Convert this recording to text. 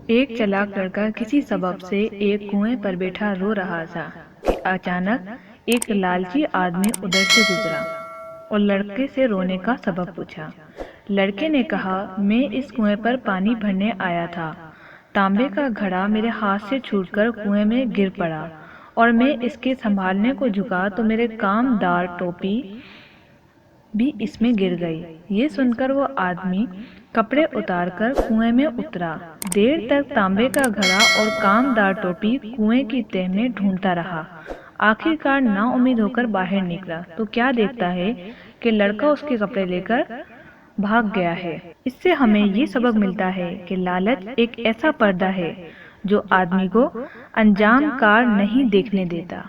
ایک چلاک لڑکا کسی سبب سے ایک کنویں پر بیٹھا رو رہا تھا کہ اچانک ایک لالچی آدمی ادھر سے گزرا اور لڑکے سے رونے کا سبب پوچھا۔ لڑکے نے کہا، میں اس کنویں پر پانی بھرنے آیا تھا، تانبے کا گھڑا میرے ہاتھ سے چھوٹ کر کنویں میں گر پڑا اور میں اس کے سنبھالنے کو جھکا تو میرے کام دار ٹوپی بھی اس میں گر گئی۔ یہ سن کر وہ آدمی کپڑے اتار کر کنویں میں اترا۔ دیر تک تانبے کا گھڑا اور کام دار ٹوپی کنویں کی تہہ میں ڈھونڈتا رہا۔ آخر کار نا امید ہو کر باہر نکلا تو کیا دیکھتا ہے کہ لڑکا اس کے کپڑے لے کر بھاگ گیا ہے۔ اس سے ہمیں یہ سبق ملتا ہے کہ لالچ ایک ایسا پردہ ہے جو آدمی کو انجام کار نہیں دیکھنے دیتا۔